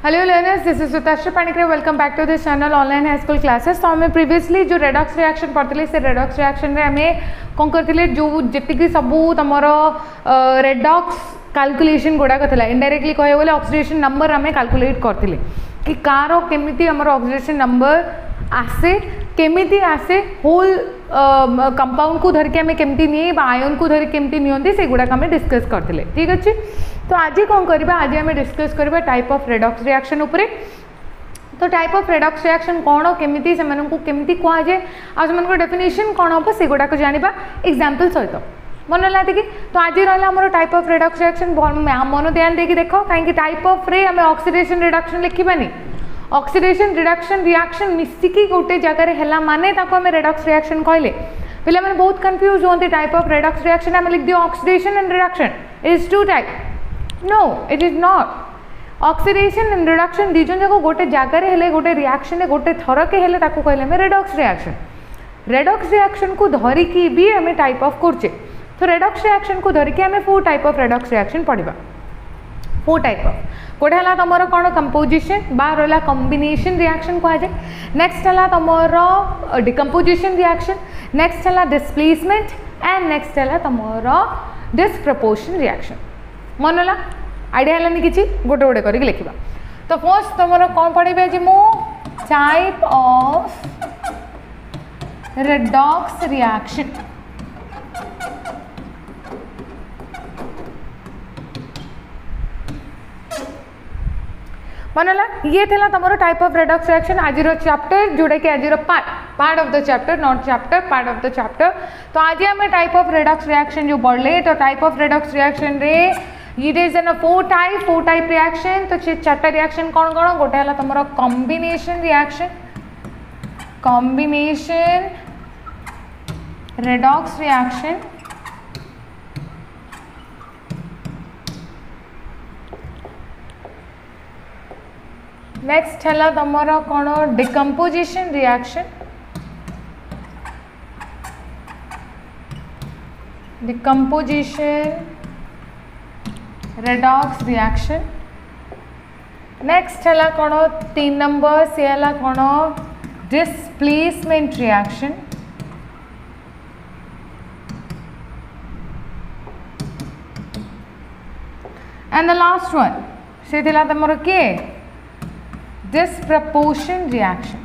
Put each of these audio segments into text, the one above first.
Hello learners, this is Sutashree Panigrahi. Welcome back to this channel online high school classes. तो आम previously जो redox reaction पढ़ते से redox reaction रे आमे कौन करते जो जी सब तुम रेडॉक्स कैलकुलेशन गुड़ाक था इनडायरेक्टली कह बोले ऑक्सीडेशन नंबर आमे कैलकुलेट करते कि कार केमिति हमर ऑक्सीडेशन नंबर आसे केमिति आसे होल कंपाउंड को धरिक आम केमती नहीं आयन को धरिक केमती नियंती से गुड़ाक आम डिस्कस करते। ठीक अच्छे, तो आज कौन करबा, आज आम डिस्कस करबा टाइप ऑफ रेडॉक्स रिएक्शन उपरे। तो टाइप ऑफ रेडॉक्स रिएक्शन कौन केमिति से केमिति कह जाए आ से डेफिनेशन कौन हम से गुड़ाक जाना एग्जांपल सहित मन लाती कि। तो आज रहा आम टाइप ऑफ रेडॉक्स रिएक्शन मन ध्यान देकी देख कहीं टाइप ऑफ रे आम ऑक्सीडेशन रिडक्शन लिखिबानी। ऑक्सीडेशन रिडक्शन रिएक्शन मिसिकी गोटे जगह है माने आम रेडॉक्स रिएक्शन कहले पे मैंने बहुत कन्फ्यूज होती। टाइप ऑफ रेडॉक्स रिएक्शन आम लिख दियो oxidation and reduction is two type. No, it is not. Oxidation and reduction दीजन जाक गोटे जगार हेले गोटे रिएक्शन गोटे थरके हेले ताको कहले आम रेडॉक्स रिएक्शन। रेडॉक्स रिएक्शन को धरिकी भी आम टाइप ऑफ करछे। तो रेडॉक्स रिएक्शन को धरिकी आम 4 टाइप ऑफ रेडॉक्स रिएक्शन पढ़ा। 4 टाइप ऑफ गोटे है तुम कौन कंपोजिशन बा रहा कॉम्बिनेशन रिएक्शन कह जाए। नेक्स्ट है तुम डिकम्पोजिशन रिएक्शन, नेक्स्ट है डिस्प्लेसमेंट एंड नेक्स्ट है तुम डिस्प्रपोर्शन रिएक्शन। मन ला आइडिया है कि गोटे गोटे करके लिखा। तो फर्स्ट तुम कौन पढ़े आज मु टाइप ऑफ रेडॉक्स रिएक्शन। मनला ये थी तुम टाइप ऑफ रेडॉक्स रिएक्शन आज चैप्टर जोड़ा कि आज part of the chapter, not chapter, part of the chapter. तो आज आम टाइप ऑफ रेडॉक्स रिएक्शन जो पढ़ले। तो टाइप ऑफ रेडॉक्स रिएक्शन रे it is N 4 type reaction. तो 4टा रिएक्शन कौन कौन गोटे है तुम combination reaction, combination redox reaction, next है तुम कौन decomposition reaction, decomposition redox reaction. Next है कौन 3 नंबर से है कौन displacement reaction. And the last one से तुम के डिस्प्रपोर्शन रिएक्शन।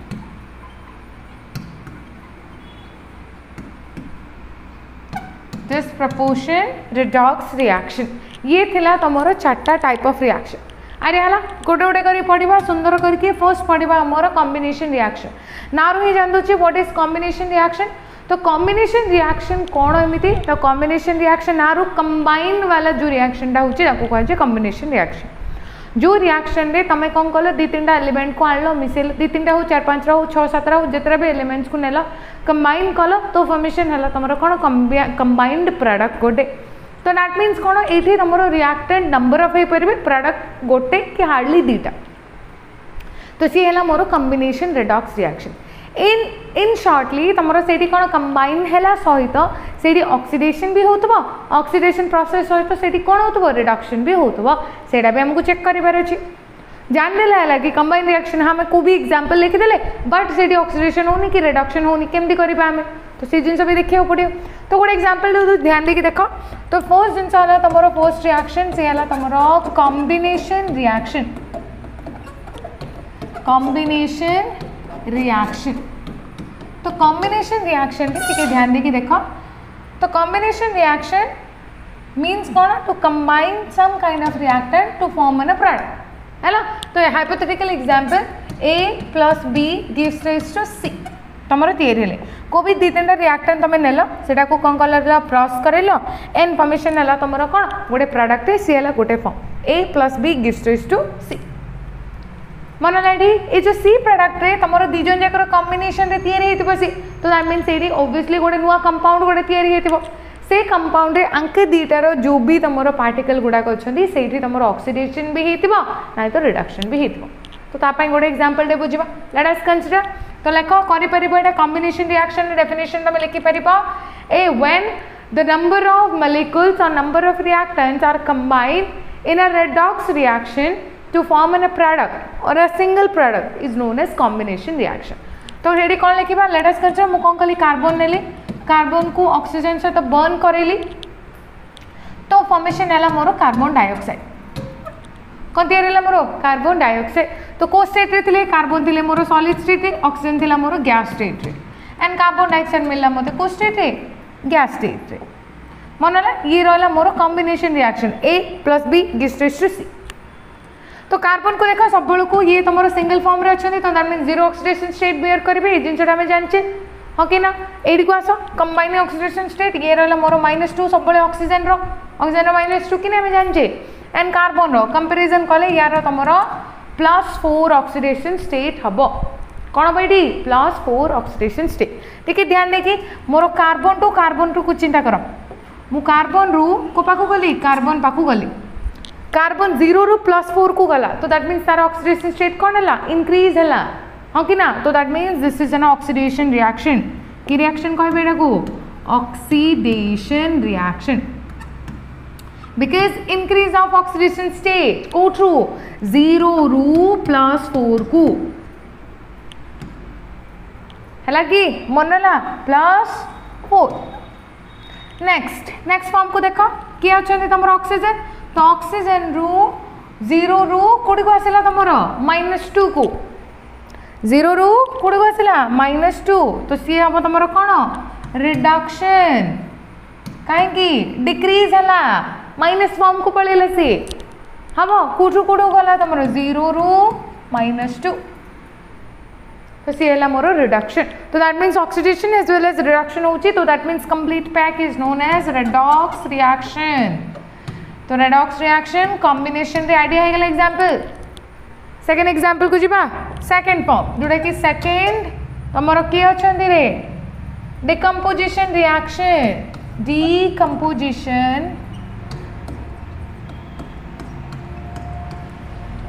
डिस्प्रपोर्शन रेडॉक्स रिएक्शन ये थिला तुमरो 4टा टाइप ऑफ रिएक्शन। अरे है गोटे गोटे कर पढ़ा सुंदर करके। फर्स्ट पढ़ा आमर कॉम्बिनेशन रिएक्शन। ना ही जान दूचे व्हाट इज कॉम्बिनेशन रिएक्शन। तो कॉम्बिनेशन रिएक्शन कौन एमती, तो कॉम्बिनेशन रिएक्शन ना कंबाइन वाला जो रिएक्शन होची कहुए कॉम्बिनेशन रिएक्शन। जो रिएक्शन रे तमें कौन कल 2-3टा एलिमेंट को आनल मिसेल 2-3टा हो 4-5 हो 6-7 हो जितने भी एलिमेंट्स को नेल कंबाइन कल तो फॉर्मेशन है तुम कौन कंबाइंड प्रोडक्ट गोटे। तो दैट मीन्स कौन ये तुम रिएक्टेंट नंबर ऑफ हो पारे प्रोडक्ट गोटे कि हार्डली 2टा। तो सी है मोर कॉम्बिनेशन रेडॉक्स रिएक्शन। इन शॉर्टली तुम से कौन कंबाइन है सहित से ऑक्सीडेशन भी होतबो, ऑक्सीडेशन प्रोसेस सहित से कौन होतबो रिडक्शन भी होतबो। सेटा भी हमको चेक करिबार अछि। जान देला है कि कंबाइन रिएक्शन हम को भी एग्जांपल लिखि देले बट से ऑक्सीडेशन होनी कि रिडक्शन होनी केमती करबा हमें, तो से जिन भी देखियो पड़ियो। तो गोटे एग्जांपल ध्यान देके देख। तो फर्स्ट जिन है तुम फर्स्ट रिएक्शन से है तुम कॉम्बिनेशन रिएक्शन, कॉम्बिनेशन रिएक्शन। तो कॉम्बिनेशन रिएक्शन ठीक ध्यान देकी देख। तो कॉम्बिनेशन रिएक्शन मीन्स कौन two combine some kind of reactant to form an product है ना। तो hypothetical example A + B gives rise to C तुम या को भी 2-3टा रिएक्टेंट तुम नेल से कौन कल क्रॉस कर एन फॉर्मेशन है तुम कौन गोटे प्रोडक्ट सी है गोटे form A + B gives rise to C। मन लाठी ये जो सी प्रोडक्ट रे तुम 2 जन जाकर कॉम्बिनेशन रे तैयारी हेतिबो सी। तो दैट मीन्स ये ऑब्वियसली गोटे नुआ कंपाउंड गोटे तैयारी हेतिबो। से कंपाउंड रे अंके 2टार जो भी तुम पार्टिकल गुड़ाक अच्छी से तुम ऑक्सीडेशन भी हेतिबो ना तो रिडक्शन भी हेतिबो। तो तापाई गोटे एग्जांपल दे बुझिबा। Let us consider. तो लेख करि परिबो एटा कॉम्बिनेशन रिएक्शन डेफिनेशन तुम लिखि परिबो ए when the number of molecules और number of reactants are combined in a redox reaction to form a product or a single product is known as combination reaction. तो ready कौन लिखा late us consider मु कौन कली carbon नेली carbon को oxygen सहित burn करेली तो फॉर्मेशन है मोर कार्बन डाइऑक्साइड कौन तैयारी मोर कार्बन डाइऑक्साइड तो को स्टेट रे थिले कार्बन थिले मोर सॉलिड स्टेट रे ऑक्सीजन थिला मोर गैस स्टेट रे एंड कार्बन डाइऑक्साइड मिलला मते को स्टेट रे गैस स्टेट रे मनला ये रहला मोर combination reaction A + B gives to C तो कार्बन को देखो सब को ये तुम सिंगल फॉर्म रे अच्छे तो that mean zero oxidation state bear करेंगे ये जिनसा आम जाने हाँ कि ना एडी को आस कंबाइन ऑक्सीडेशन स्टेट ये रहा मोर -2 सब ऑक्सीजन -2 कि आम जाने एंड कार्बन रो कंपैरिजन कले यार तुम +4 ऑक्सीडेशन स्टेट हम कौन हम ये +4 ऑक्सीडेशन स्टेट ठीक है ध्यान देखिए मोर कार्बन टू कुछ चिंता कर मु कार्बन रु को पाखु गली कार्बन पाखु गली कार्बन 0 रु +4 को गला तो दैट मीन्स तार ऑक्सीडेशन स्टेट कौन है इंक्रीज है हाँ कि ना तो that means this is an oxidation reaction कि रिएक्शन कहबे एटा को oxidation reaction because increase of oxidation state कोठू 0 रु +4 को हैला कि मनला +4 नेक्स्ट फॉर्म को देखो किए अच्छा तुम ऑक्सीजन तो ऑक्सीजन रु 0 रु कोडी को आसिला तुमर -2 को 0 रु कोडी को आसिला -2 तो सी हम तुमर कोन रिडक्शन काहे कि डिक्रीज हला माइनस फॉर्म को पळेला सी हम कोठु कोडो गला तुमर 0 रु -2 तो सी हला मोर रिडक्शन तो that means oxidation as well as reduction होची तो that means complete pack is known as redox reaction तो रेडॉक्स रिएक्शन कॉम्बिनेशन रे आईडिया है गला एग्जांपल सेकंड एग्जांपल को जिबा सेकंड फॉर्म जोडा कि सेकंड तमरो की अछंदी रे डिकम्पोजिशन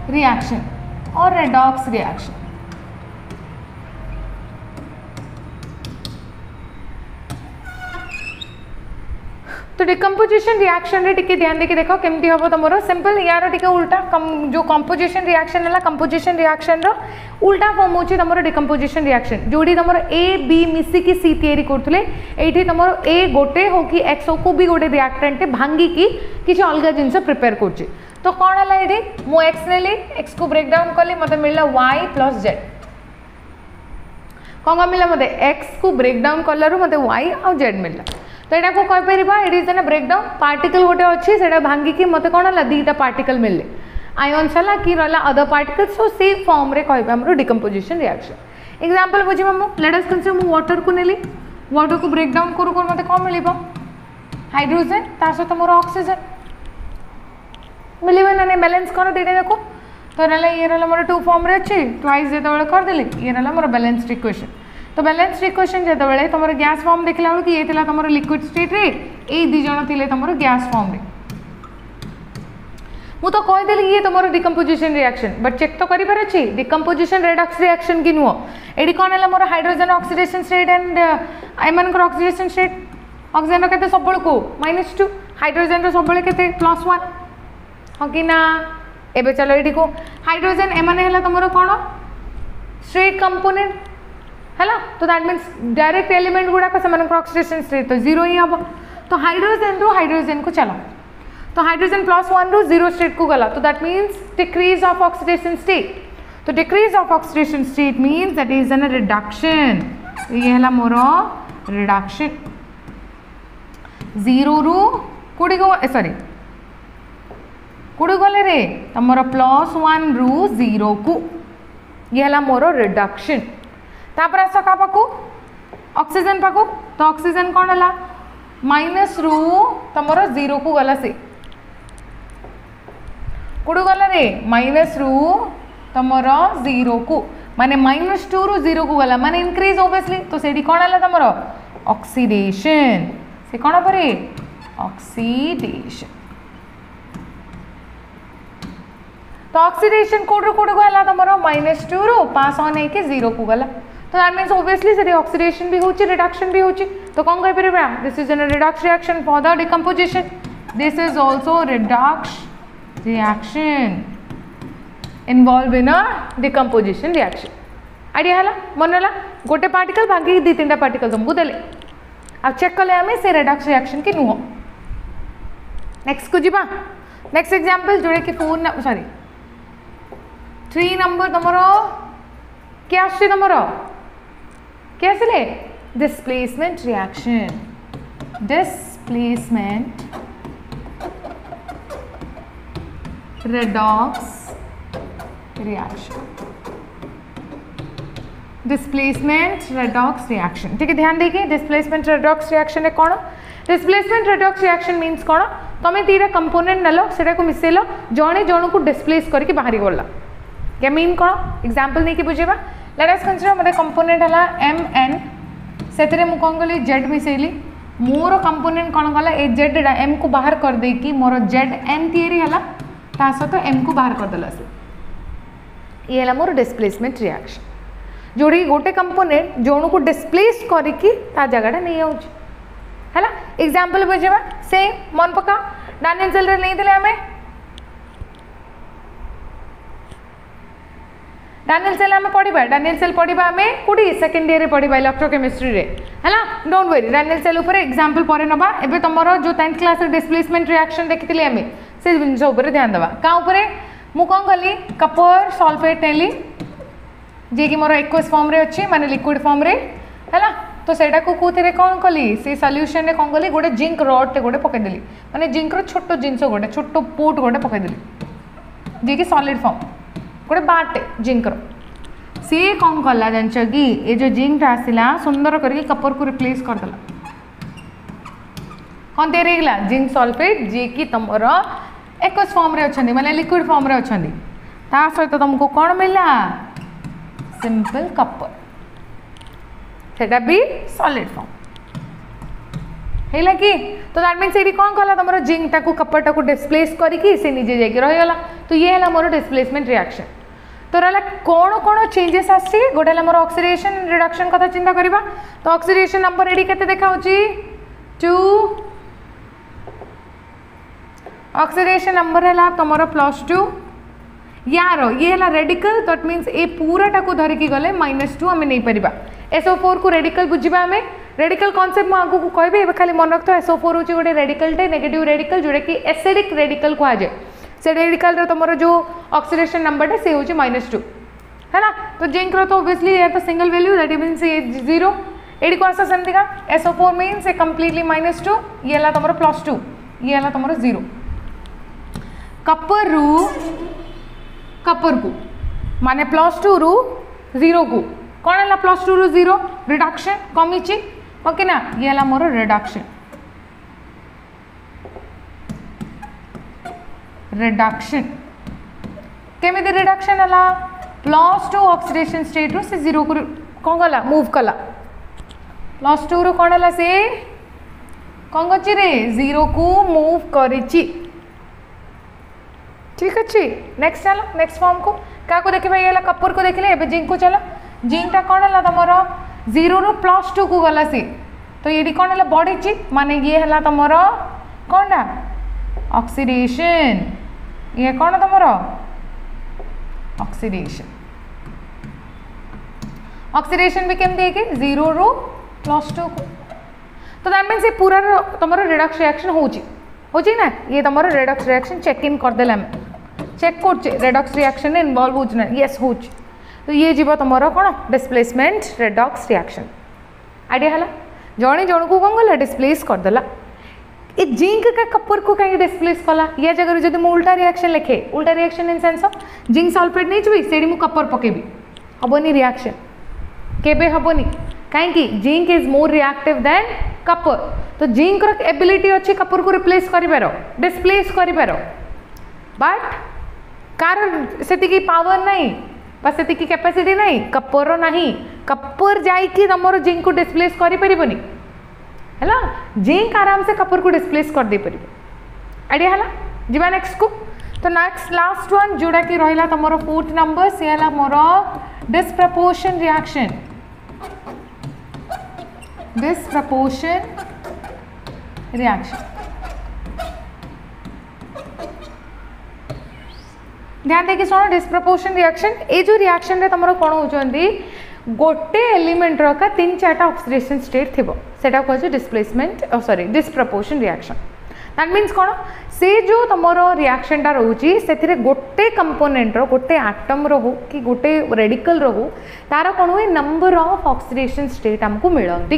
रिएक्शन और रेडॉक्स रिएक्शन तो डिकम्पोजिशन रिएक्शन रे टिके ध्यान देके देखो केमती हम तुम सिंपल यार टिके उल्टा जो कंपोजिशन रिएक्शन है कंपोजिशन रिएक्शन रो उल्टा फॉर्म होची तुम डिकम्पोजिशन रिएक्शन जोड़ी तुम A B मिसिकी C तैयारी करथले एठी तुम A गोटे हो कि X को भी गोटे रिएक्टेंट भांगी की किसी अलग जिनस प्रिपेयर करछि तो कौन है ये मु X नेली X को ब्रेक डाउन कली मते मिलला Y + Z कौन मिलला मते X को ब्रेक डाउन कलर मते Y और Z मिलला तो यहाँ को कह पार it is an breakdown particle गोटे अच्छी से भांगी की मत कौन है दीटा पार्टिकल मिले आयन्स है कि रहा अदर पार्टिकल्स सो से फॉर्म रे कह आम डिकम्पोजिशन रिएक्शन एग्जांपल बुझा लेट अस कंसीडर मु वाटर को नेली वाटर को ब्रेक डाउन करू मत कौन मिल हाइड्रोजन ता सहित मोर ऑक्सीजन मिले ना बैलेंस कर दीटा देखो तो ये रहा मोर 2 फॉर्म रे अच्छी ट्वाइस जो करदेली ये रहा मोर बैलेंस्ड इक्वेशन तो बैलेंस्ड इक्वेशन जो तुम गैस फॉर्म देखला बेलू ये तुम लिक्विड स्टेट रे ए दी जन थे तुम गैस फॉर्म रे मु तो कहीदेली ये तुम डिकम्पोजिशन रिएक्शन बट चेक तो करिपार अछि डिकम्पोजिशन रेडॉक्स रिएक्शन की नुह एडी कौन है more hydrogen oxidation state and एमन ऑक्सीडेशन स्टेट ऑक्सीजन केते सब को -2 हाइड्रोजन रो सब केते +1 हाँ कि ना एबे चलो एडी को हाइड्रोजन एमन है तुम कौन स्ट्रेट कंपोनेंट है तो दैट मीन्स डायरेक्ट एलिमेंट गुड़ाक से ऑक्सीडेशन स्टेट तो 0 ही हम तो हाइड्रोजन रू हाइड्रोजन को चलो तो हाइड्रोजन +1 रू 0 स्टेट को गला तो that means decrease of oxidation state तो decrease of oxidation state means that is an reduction ये है मोर रिडक्शन 0 रू कोड़ी को सॉरी कोड़ी गले रे तुम +1 रू 0 को ये है मोर रिडक्शन तापर आस का पाकू ऑक्सीजन पाकू तो ऑक्सीजन कौन है माइनस रू तुम 0 को गला से कुड़ गला रे माइनस रू तुम 0 को माने -2 रू 0 को गला माने इंक्रीज ओबियसली तो सेठी कौन है तुम ऑक्सीडेशन से कौन परे ऑक्सीडेशन तो ऑक्सीडेशन कोड को गला तुम -2 रू पास ऑन है कि 0 को गला तो दैट मीन्स ओबियसली से ऑक्सीडेशन भी होची रिडक्शन भी होची तो कौन कह परिबा this is an redox reaction for the decomposition this is also redox reaction involve in a decomposition reaction idea है मन है गोटे पार्टिकल भांगी दी तीन पार्टिकल तुमको देले आ चेक कले आम से रेडॉक्स रिएक्शन की नुह नेक्स्ट को जीवा नेक्स्ट एग्जांपल जोड़े कि 3 नंबर तुमर क्या आछे तुमर क्या आसिले displacement reaction displacement redox reaction displacement redox reaction ठीक है ध्यान देखिए डिस्प्लेसमेंट रेडॉक्स रिएक्शन है कौन डिस्प्लेसमेंट रेडॉक्स रिएक्शन मीन्स कौन तुम दीटा कंपोनेंट नेल से मिसेल जड़े जन को डिस्प्लेस करके बाहरी गला क्या मीन कौन एग्जांपल नहीं कि बुझेबा लेट अस कंसीडर मतलब कंपोनेंट है एम एन से मुझे कौन कली जेड मिसेली मोर कंपोनेंट कौन गला ए जेड एम को बाहर कर देकी मोर जेड एन तैयारी है ता सहित एम को बाहर करदेला से ये है मोर डिस्प्लेसमेंट रिएक्शन जोड़ी गोटे कंपोनेंट जन को डिस्प्लेस करके जगह नहीं आउची है एग्जांपल बुझेबा से मन पका डानियल सेल रे नहीं देले हमें डानियल सेल हमें पढ़ा डानियल सेल पढ़ा हमें कौटी सेकेंड ईयर पढ़ा इलेक्ट्रोकेमिस्ट्री रे है डोंट वरी डानियल सेल उपर एग्जांपल पर नबा एबे तुमरो जो 10th क्लास डिस्प्लेसमेंट रिएक्शन देखिथिले हमें से जिनस उपर ध्यान देवा का उपर मु कौन कली कपर सल्फेट नेली जे कि मोर एक्वस फॉर्म रे अच्छी माने लिक्विड फॉर्म रे है तो सेटा को कोथरे कौन कली से सॉल्यूशन रे कौन कली गोटे जिंक रॉड टे गोटे पकईदेली माने जिंक रो छोटो जिनस गोटे छोटो पोट गोटे पकईदेली जे कि सॉलिड फॉर्म गोटे बाटे जिंक रो सी कौन कला जान कि ये जो जिंक आसला सुंदर करके कपर को रिप्लेस करदेला कौन तैयारी गला जिंक सल्फेट जे कि तुमर एक्वस फॉर्म रे अच्छी माने लिक्विड फॉर्म रे अच्छी ता सहित तुमको कौन मिला सिंपल कपर सेटा भी सॉलिड फॉर्म है कि तो दैट मीन्स ये कौन कला तुम जिंक टाक कपर टाक डिस्प्लेस करके से निजे जाकि रहीगला तो ये है मोर डिस्प्लेसमेंट रिएक्शन तो रहा कौन कौन चेंजेस आसी गोटे मोर ऑक्सीडेशन रिडक्शन कथा चिंता करवा तो ऑक्सीडेशन नंबर एडी केते देखा 2 ऑक्सीडेशन नंबर है तुम +2 यार ये है रेडिकल तो इट मीन्स ए पूराटा को धरिकी गले -2 आम नहीं पार SO4 को रेडिकल बुझा आम रेडिकल कॉन्सेप्ट मुझे आगू कहे खाली मन रख SO4 हूँ गोटे रेडिकल टे नेगेटिव रेडिकल जोटा कि एसिडिक रेडिकल कहुए से रेडिकल तुम जो ऑक्सीडेशन नंबर टे से हूँ -2 है ना तो जिंक रो तो ओबियसली ये तो सिंगल वैल्यू दैट मीन्स ये 0 एडी को आसा सेमती का SO4 मीन्स ए कंप्लीटली -2 ये है तुम +2 ये है तुम 0 कपर रू कपर को माने +2 रू 0 को कौन है +2 रू 0 रिडक्शन कमी ओके ना ये है मोर रिडक्शन रिडक्शन केमी रिडक्शन है +2 ऑक्सीडेशन स्टेट रू से 0 को कौन गला मूव कला +2 रू कौन है से कौन कर 0 को मूव करिची ठीक अच्छे नेक्स्ट चलो नेक्स्ट फॉर्म को क्या को देखिए ये कपर को देखिले एबे जिंक को चलो जिंक टा कौन है तुम 0 रू +2 को गला सी तो ये कौन है बढ़ी माने ये है तुम कौन टा ऑक्सीडेशन ये कौन तुम ऑक्सीडेशन ऑक्सीडेशन भी केमती है कि 0 रू +2 को तो दैट मीन्स ये पूरा तुम रिडक्स रिएक्शन होची ना ये तुम रिडक्स रिएक्शन चेक इन करदेला चेक कर रेडॉक्स रिएक्शन इनवॉल्व हो यस हो तो ये जीव तुम कौन डिस्प्लेसमेंट रेडॉक्स रिएक्शन आइडिया है जड़े जन को कौन गला डिस्प्लेस करदेला ये जिंक का कपर को कहीं डिस्प्लेस कला या जगह जब मुझे उल्टा रिएक्शन लिखे उल्टा reaction in sense of zinc sulphate नहीं जी से कपर पकेबी हेनी रिएक्शन केबे हेनी कहीं zinc is more reactive than copper तो जिंक एबिलिटी अच्छी कपर को रिप्लेस कर डिस्प्लेस कर बट कार से पावर नहीं से कैपेसिटी नहीं कपर नहीं कपर जाइए तुम जिंक को डिस्प्लेस करें है जिंक आराम से कपर को डिस्प्लेस कर दे पार आइडिया है जीवा नेक्स्ट को तो नेक्स्ट लास्ट वन जोड़ा कि रहा तुम 4th नंबर सी है मोर डिस्प्रपोर्शन रिएक्शन डिस्प्रपोर्शन रिएक्शन ध्यान देकी सुनो डिस्प्रपोर्शन रिएक्शन ए जो रिएक्शन रे तमरो कोन होचंदी गोटे एलिमेंट रो का 3-4टा ऑक्सीडेशन स्टेट थिबो सेटा कहै displacement sorry disproportion reaction that means कोन से जो तमरो रिएक्शन टा रहउची सेथिरे गोटे कंपोनेंट रो गोटे एटम रो हो कि गोटे रेडिकल रो हो तार कोन होय नंबर ऑफ ऑक्सीडेशन स्टेट हमको मिलंती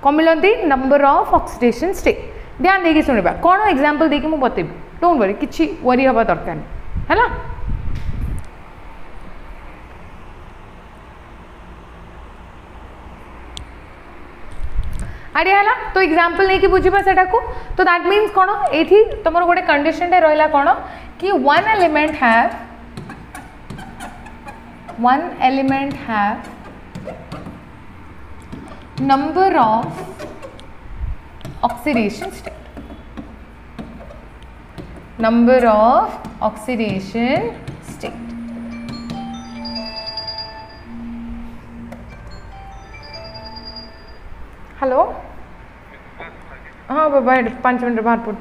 को मिलंती नंबर ऑफ ऑक्सीडेशन स्टेट ध्यान देकी सुनिबा कोन एग्जांपल देकी मु बतेबी डोंट वरी किछि वरी हबा दरकार हैला आइडिया है तो एग्जांपल नहीं कि बुझीबा सेटा को तो दैट मीन्स कोन एथि तमरो गोटे कंडीशन रे रहला कोन कि one element have number of oxidation state number of oxidation state hello हाँ बाबा 5 मिनट बाहर पड़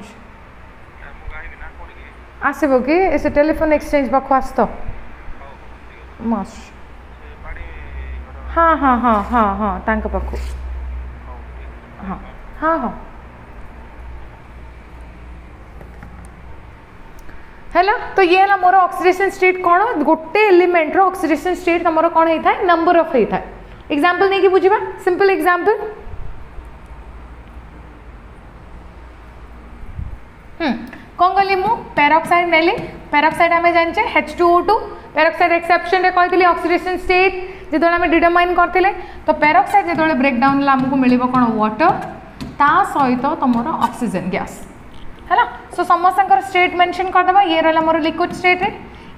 आसब कि ऐसे टेलीफोन एक्सचेंज पाख आस तो मस हाँ हाँ हाँ हाँ हाँ तांक पाख हाँ हाँ हाँ हैला तो ये है मोर ऑक्सीडेशन स्टेट कौन गोटे एलिमेंट रो ऑक्सीडेशन स्टेट तुम कौन होता है नंबर ऑफ होता है एग्जांपल नहीं कि बुझीबा सिंपल एग्जांपल कौन कली मु पेरोक्साइड नेली पेरोक्साइड आमे जानचे H2O2 पेरोक्साइड एक्सेप्शन रे कहतिली ऑक्सीडेशन स्टेट जेतोले आमे डिटरमाइन करथिले तो पेरोक्साइड जेतोले ब्रेक डाउन ला हमको मिलिबो कोन वाटर ता सहित तमरो ऑक्सीजन गैस है सो समस्त स्टेट मेंशन कर देबा ये रहला मोर लिक्विड स्टेट रे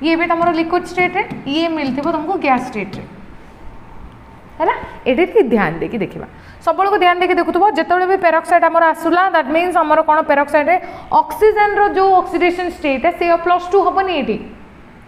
ये भी तमरो लिक्विड स्टेट रे ये मिलथिबो तुमको गैस स्टेट रे हैला एडी की ध्यान देकी देखिबा सब को ध्यान देकी देखुथबो जेतबेले भी पेरोक्साइड हमर आसुला दैट मींस हमर कोन पेरोक्साइड रे ऑक्सीजन रो जो ऑक्सीडेशन स्टेट है से +2 हबनी एटी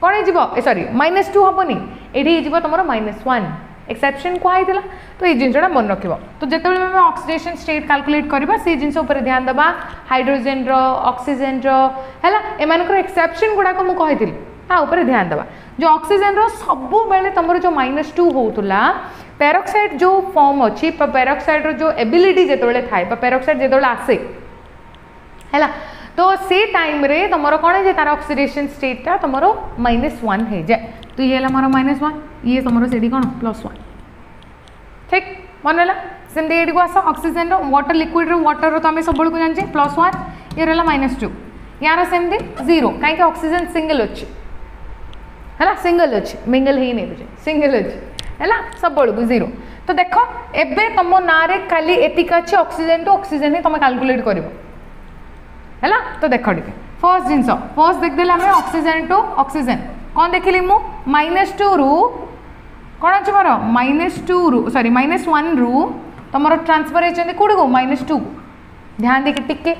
कोन हिजिबो सॉरी -2 हबनी एडी हिजिबो तमरो -1 एक्सेप्शन को आइतला तो ये जिनटा मन रखिबो तो जेतबेले हम ऑक्सीडेशन स्टेट कैलकुलेट करबा से जिंस ऊपर ध्यान देबा हाइड्रोजन रो ऑक्सीजन रो हैला एमानकर एक्सेप्शन गुडा को मु कहितिली ता ऊपर ध्यान देबा जो ऑक्सीजन रो सब बेले तमरो जो -2 होतुला पेरोक्साइड जो फॉर्म अछि पेरोक्साइड रो जो एबिलिटी जेतबेले थाय पेरोक्साइड जेतबेले आसे हैला तो से टाइम रे तमरो कोन जे तार ऑक्सीडेशन स्टेट ता तमरो -1 हे जाय तो ये हला मोर -1 ये तमरो सेडी कोन +1 ठीक मन होला सेंदी एडी को आस ऑक्सीजन रो वाटर लिक्विड रो वाटर रो तो हमें सब को जानचे +1 ये रहला -2 यार सेंदी 0 काहे कि ऑक्सीजन सिंगल अछि हैला सिंगल अछि मिंगल हे नै बुझे सिंगल अछि हैला सब को 0 तो देखो एबे तमो नारे खाली एतिक अछि ऑक्सीजन टू ऑक्सीजन ही तमे कैलकुलेट करिवो हैला तो देखो ठीक फर्स्ट जिंस फर्स्ट देख देला हमें ऑक्सीजन टू ऑक्सीजन कौन देखिली मु -2 रु कौन अच्छे मोर -2 रु सॉरी -1 रु तुम ट्रांसफर होती कौट को -2 ध्यान देखिए टिके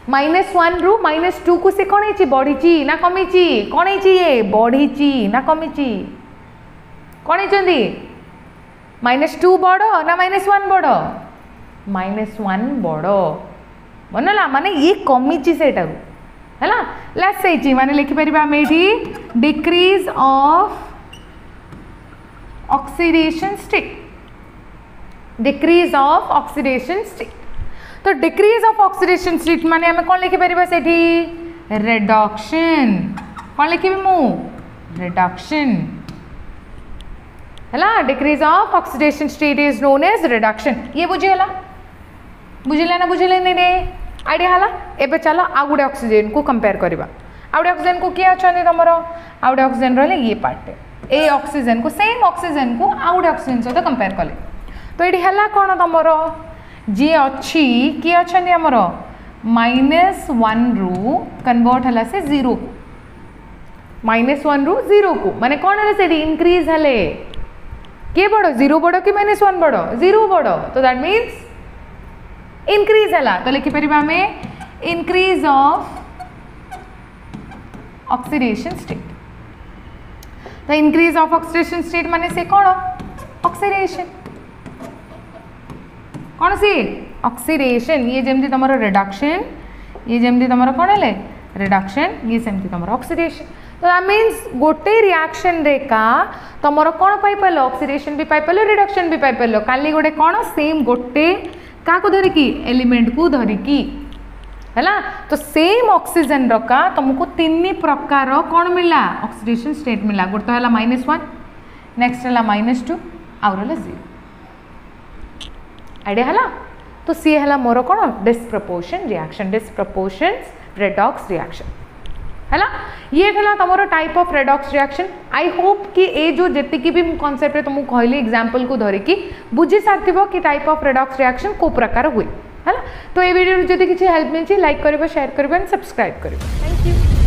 -1 रु -2 को से कौन है बढ़ी ना कमी कौन है ये बढ़ी ना कमी कौन है -2 बड़ ना -1 बड़ -1 बड़ मनला माने ये कमी सेटा है लेस से माने लिखिपर आम ये decrease of oxidation state decrease of oxidation state तो डिक्रीज ऑफ ऑक्सीडेशन स्टेट माने आम कौन लिखिपर से रिडक्शन कौन लिखी मु रिडक्शन है decrease of oxidation state is known as reduction ये बुझीगला बुझिले ना बुझिले नहीं रे आइडिया है एबे चलो आ गुडे ऑक्सीजन को कंपेयर करबा आ गुडे ऑक्सीजन को किए अच्छा तुम आ गुडे ऑक्सीजन रहे ये पार्ट ए ऑक्सीजन को सेम ऑक्सीजन को आ गुडे ऑक्सीजन सहित कंपेयर कले तो ये है कौन तुम जी अच्छी किए अच्छा आमर -1 रु कन्वर्ट है से 0 को -1 रु 0 को माने कौन है से इंक्रीज हेले के बड़ 0 बड़ कि -1 बड़ 0 बड़ तो दैट मीन्स इंक्रीज है तो लिखिपर आम इंक्रीज ऑफ ऑक्सीडेशन स्टेट तो इंक्रीज ऑफ ऑक्सीडेशन स्टेट माने से कौन ऑक्सीडेशन कौन सी ऑक्सीडेशन ये जमती तुम रिडक्शन ये जमती तुम कौन है रिडक्शन ये सेमती तुम ऑक्सीडेशन तो दैट मीन्स गोटे रिएक्शन रे का तुमर कौन पाइल ऑक्सीडेशन भी पाइल रिडक्शन भी पाइल काली गोटे कौन सेम गोटे क्या धरिकी एलिमेंट को धरिकी है तो सेम ऑक्सीजन रका तुमको तीन प्रकार कौन मिला ऑक्सीडेशन स्टेट मिला गोटे है -1 नेक्स्ट है -2 आउ रहा 0 आइडिया है तो सी है मोर कौन डिस्प्रपोर्शन रिएक्शन डिस्प्रपोर्शन रेडॉक्स रिएक्शन है ये था तुम type of redox reaction I hope कि ए जो जी भी कॉन्सेप्ट तुमको कहली एग्जांपल को धरिकी बुझी सारी कि टाइप ऑफ रेडॉक्स रिएक्शन को प्रकार हुए है तो ये वीडियो जब किसी हेल्प मिली लाइक करें शेयर करें एंड सब्सक्राइब करें थैंक यू।